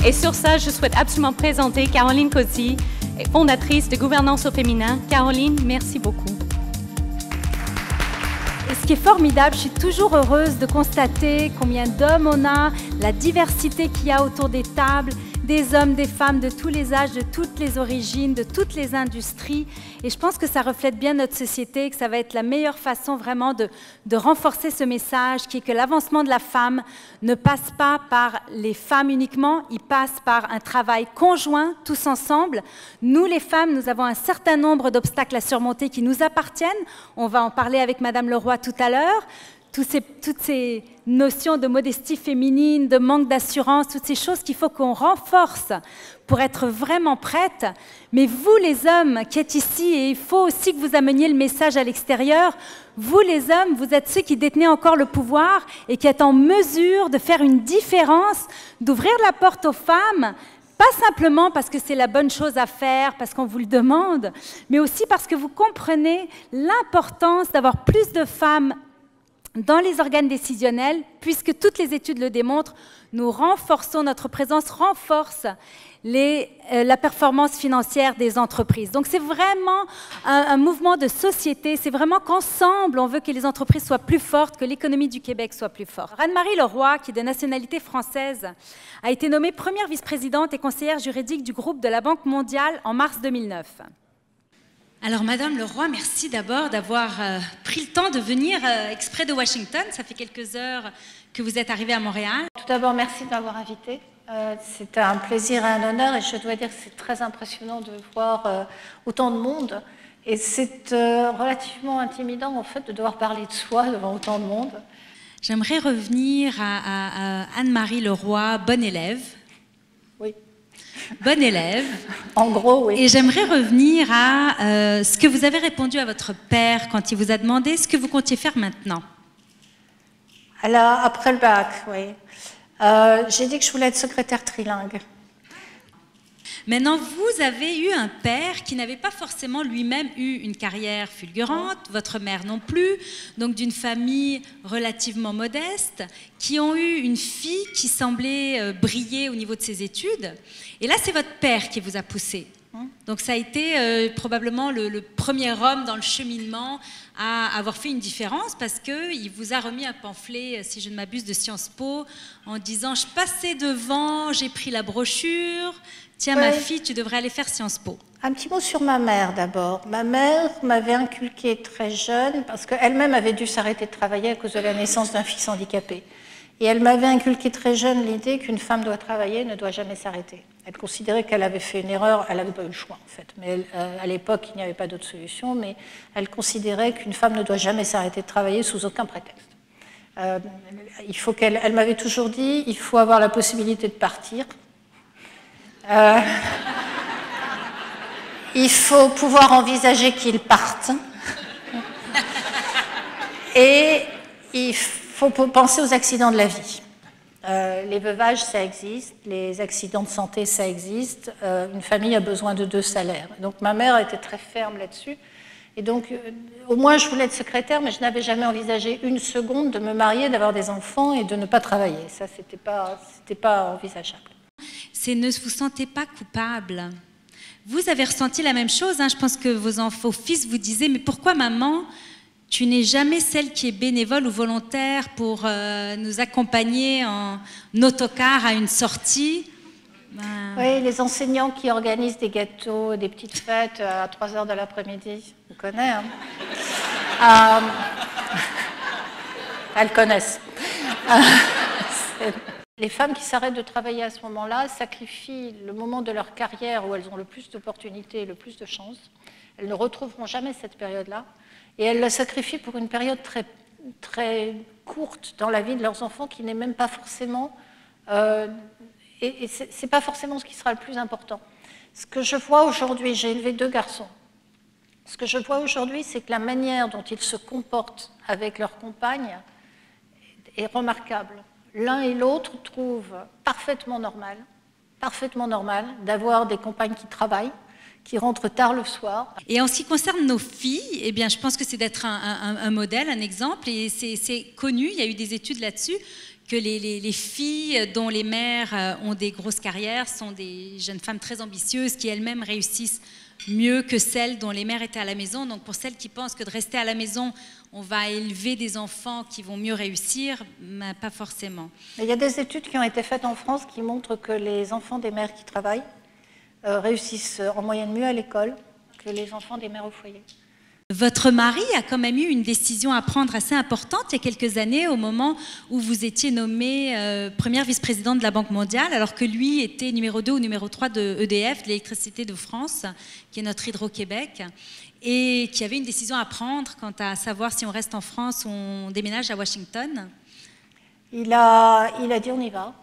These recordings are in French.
Et sur ça, je souhaite absolument présenter Caroline Cozy, fondatrice de Gouvernance au féminin. Caroline, merci beaucoup. Et ce qui est formidable, je suis toujours heureuse de constater combien d'hommes on a, la diversité qu'il y a autour des tables, des hommes, des femmes de tous les âges, de toutes les origines, de toutes les industries. Et je pense que ça reflète bien notre société, et que ça va être la meilleure façon vraiment de renforcer ce message, qui est que l'avancement de la femme ne passe pas par les femmes uniquement, il passe par un travail conjoint, tous ensemble. Nous, les femmes, nous avons un certain nombre d'obstacles à surmonter qui nous appartiennent. On va en parler avec Madame Leroy tout à l'heure. Toutes ces notions de modestie féminine, de manque d'assurance, toutes ces choses qu'il faut qu'on renforce pour être vraiment prête. Mais vous, les hommes qui êtes ici, et il faut aussi que vous ameniez le message à l'extérieur, vous, les hommes, vous êtes ceux qui détenez encore le pouvoir et qui êtes en mesure de faire une différence, d'ouvrir la porte aux femmes, pas simplement parce que c'est la bonne chose à faire, parce qu'on vous le demande, mais aussi parce que vous comprenez l'importance d'avoir plus de femmes dans les organes décisionnels, puisque toutes les études le démontrent, nous renforçons, notre présence renforce la performance financière des entreprises. Donc c'est vraiment un mouvement de société, c'est vraiment qu'ensemble, on veut que les entreprises soient plus fortes, que l'économie du Québec soit plus forte. Anne-Marie Leroy, qui est de nationalité française, a été nommée première vice-présidente et conseillère juridique du groupe de la Banque mondiale en mars 2009. Alors, Madame Leroy, merci d'abord d'avoir pris le temps de venir exprès de Washington. Ça fait quelques heures que vous êtes arrivée à Montréal. Tout d'abord, merci de m'avoir invitée. C'est un plaisir et un honneur, et je dois dire que c'est très impressionnant de voir autant de monde. Et c'est relativement intimidant, en fait, de devoir parler de soi devant autant de monde. J'aimerais revenir à Anne-Marie Leroy, bonne élève. Oui. Bonne élève. En gros, oui. Et j'aimerais revenir à ce que vous avez répondu à votre père quand il vous a demandé ce que vous comptiez faire maintenant. Alors, après le bac, oui. J'ai dit que je voulais être secrétaire trilingue. Maintenant, vous avez eu un père qui n'avait pas forcément lui-même eu une carrière fulgurante, votre mère non plus, donc d'une famille relativement modeste, qui ont eu une fille qui semblait briller au niveau de ses études. Et là, c'est votre père qui vous a poussé. Donc ça a été probablement le premier homme dans le cheminement à avoir fait une différence, parce qu'il vous a remis un pamphlet, si je ne m'abuse, de Sciences Po, en disant « Je passais devant, j'ai pris la brochure, tiens ma fille, tu devrais aller faire Sciences Po ». Un petit mot sur ma mère d'abord. Ma mère m'avait inculqué très jeune, parce qu'elle-même avait dû s'arrêter de travailler à cause de la naissance d'un fils handicapé. Et elle m'avait inculqué très jeune l'idée qu'une femme doit travailler, ne doit jamais s'arrêter. Elle considérait qu'elle avait fait une erreur, elle n'avait pas eu le choix en fait, mais à l'époque il n'y avait pas d'autre solution, mais elle considérait qu'une femme ne doit jamais s'arrêter de travailler sous aucun prétexte. Elle m'avait toujours dit, il faut avoir la possibilité de partir, il faut pouvoir envisager qu'ils partent, et il faut penser aux accidents de la vie. Les veuvages, ça existe, les accidents de santé, ça existe, une famille a besoin de 2 salaires. Donc ma mère était très ferme là-dessus, et donc au moins je voulais être secrétaire, mais je n'avais jamais envisagé une seconde de me marier, d'avoir des enfants et de ne pas travailler. Ça, c'était pas envisageable. C'est ne vous sentez pas coupable. Vous avez ressenti la même chose, hein. Je pense que vos fils vous disaient, mais pourquoi maman, tu n'es jamais celle qui est bénévole ou volontaire pour nous accompagner en autocar à une sortie? Oui, les enseignants qui organisent des gâteaux, des petites fêtes à 3 h de l'après-midi, on connaît, hein. Elles connaissent. Les femmes qui s'arrêtent de travailler à ce moment-là sacrifient le moment de leur carrière où elles ont le plus d'opportunités et le plus de chances. Elles ne retrouveront jamais cette période-là. Et elles la sacrifient pour une période très, très courte dans la vie de leurs enfants qui n'est même pas forcément... et ce n'est pas forcément ce qui sera le plus important. Ce que je vois aujourd'hui, j'ai élevé 2 garçons, ce que je vois aujourd'hui, c'est que la manière dont ils se comportent avec leurs compagnes est remarquable. L'un et l'autre trouvent parfaitement normal d'avoir des compagnes qui travaillent, qui rentrent tard le soir. Et en ce qui concerne nos filles, eh bien, je pense que c'est d'être un modèle, un exemple, et c'est connu, il y a eu des études là-dessus, que les filles dont les mères ont des grosses carrières sont des jeunes femmes très ambitieuses qui elles-mêmes réussissent mieux que celles dont les mères étaient à la maison. Donc pour celles qui pensent que de rester à la maison, on va élever des enfants qui vont mieux réussir, ben, pas forcément. Il y a des études qui ont été faites en France qui montrent que les enfants des mères qui travaillent réussissent en moyenne mieux à l'école que les enfants des mères au foyer. Votre mari a quand même eu une décision à prendre assez importante il y a quelques années au moment où vous étiez nommée première vice-présidente de la Banque mondiale, alors que lui était numéro 2 ou numéro 3 de EDF, de l'électricité de France, qui est notre Hydro-Québec, et qui avait une décision à prendre quant à savoir si on reste en France ou on déménage à Washington. Il a dit on y va.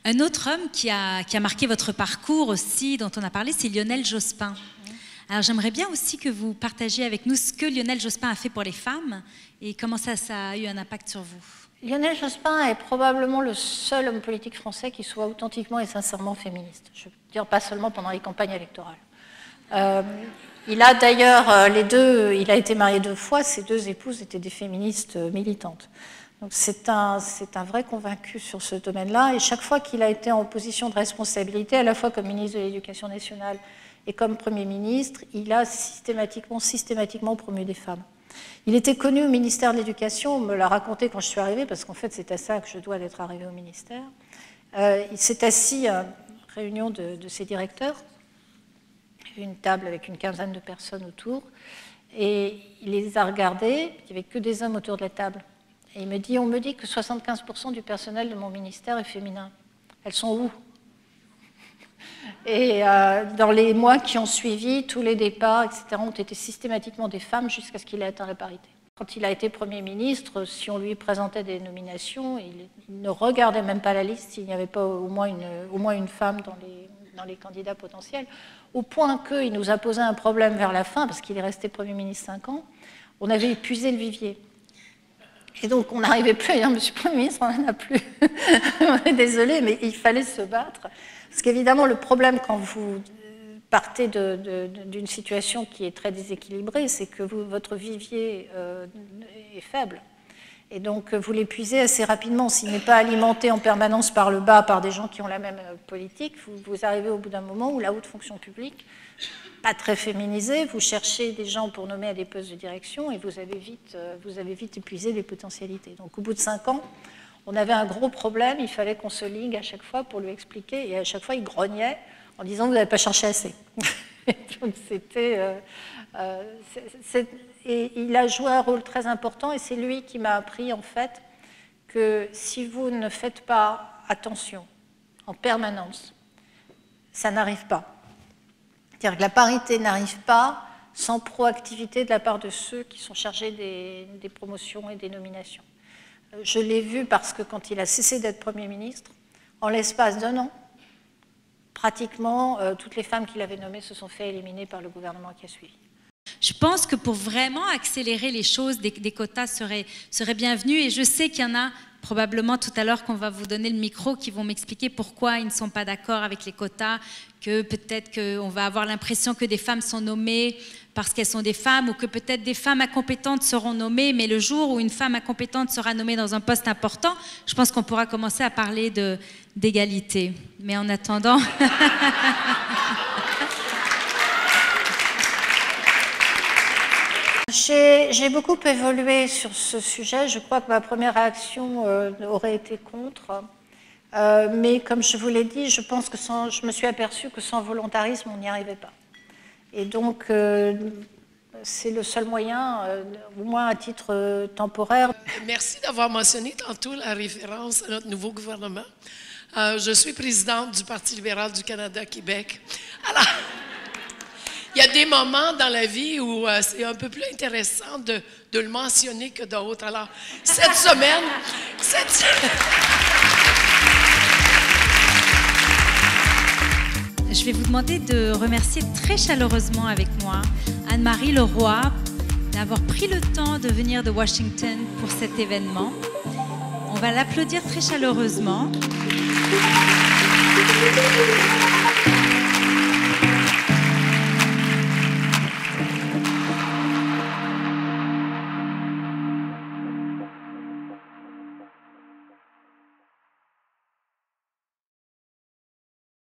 Un autre homme qui a marqué votre parcours aussi, dont on a parlé, c'est Lionel Jospin. Alors j'aimerais bien aussi que vous partagiez avec nous ce que Lionel Jospin a fait pour les femmes et comment ça a eu un impact sur vous. Lionel Jospin est probablement le seul homme politique français qui soit authentiquement et sincèrement féministe. Je veux dire, pas seulement pendant les campagnes électorales. Il a d'ailleurs il a été marié 2 fois, ses 2 épouses étaient des féministes militantes. Donc c'est un vrai convaincu sur ce domaine-là, et chaque fois qu'il a été en position de responsabilité, à la fois comme ministre de l'Éducation nationale et comme Premier ministre, il a systématiquement promu des femmes. Il était connu au ministère de l'Éducation, on me l'a raconté quand je suis arrivée, parce qu'en fait c'est à ça que je dois d'être arrivée au ministère. Il s'est assis à une réunion de ses directeurs, une table avec une quinzaine de personnes autour, et il les a regardés, il n'y avait que des hommes autour de la table. Et il me dit, on me dit que 75% du personnel de mon ministère est féminin. Elles sont où? Et dans les mois qui ont suivi, tous les départs, etc., ont été systématiquement des femmes jusqu'à ce qu'il ait atteint la parité. Quand il a été Premier ministre, si on lui présentait des nominations, il ne regardait même pas la liste s'il n'y avait pas au moins une femme dans les candidats potentiels, au point qu'il nous a posé un problème vers la fin, parce qu'il est resté Premier ministre 5 ans, on avait épuisé le vivier. Et donc, on n'arrivait plus à dire, monsieur le Premier ministre, on n'en a plus. On est désolé, mais il fallait se battre. Parce qu'évidemment, le problème quand vous partez d'une situation qui est très déséquilibrée, c'est que votre vivier est faible. Et donc, vous l'épuisez assez rapidement. S'il n'est pas alimenté en permanence par le bas, par des gens qui ont la même politique, vous arrivez au bout d'un moment où la haute fonction publique, pas très féminisée, vous cherchez des gens pour nommer à des postes de direction et vous avez vite épuisé les potentialités. Donc, au bout de 5 ans, on avait un gros problème, il fallait qu'on se ligue à chaque fois pour lui expliquer, et à chaque fois, il grognait en disant « vous n'avez pas cherché assez ». Donc, et il a joué un rôle très important, et c'est lui qui m'a appris, en fait, que si vous ne faites pas attention en permanence, ça n'arrive pas. C'est-à-dire que la parité n'arrive pas sans proactivité de la part de ceux qui sont chargés des promotions et des nominations. Je l'ai vu parce que quand il a cessé d'être Premier ministre, en l'espace d'1 an, pratiquement toutes les femmes qu'il avait nommées se sont fait éliminer par le gouvernement qui a suivi. Je pense que pour vraiment accélérer les choses, des quotas seraient bienvenus, et je sais qu'il y en a probablement tout à l'heure qu'on va vous donner le micro qui vont m'expliquer pourquoi ils ne sont pas d'accord avec les quotas, que peut-être qu'on va avoir l'impression que des femmes sont nommées parce qu'elles sont des femmes, ou que peut-être des femmes incompétentes seront nommées, mais le jour où une femme incompétente sera nommée dans un poste important, je pense qu'on pourra commencer à parler d'égalité. Mais en attendant... J'ai beaucoup évolué sur ce sujet. Je crois que ma première réaction aurait été contre. Mais comme je vous l'ai dit, je pense que je me suis aperçue que sans volontarisme, on n'y arrivait pas. Et donc, c'est le seul moyen, au moins à titre temporaire. Merci d'avoir mentionné tantôt la référence à notre nouveau gouvernement. Je suis présidente du Parti libéral du Canada, Québec. Alors, il y a des moments dans la vie où c'est un peu plus intéressant de le mentionner que d'autres. Alors, cette semaine... Je vais vous demander de remercier très chaleureusement avec moi Anne-Marie Leroy d'avoir pris le temps de venir de Washington pour cet événement. On va l'applaudir très chaleureusement.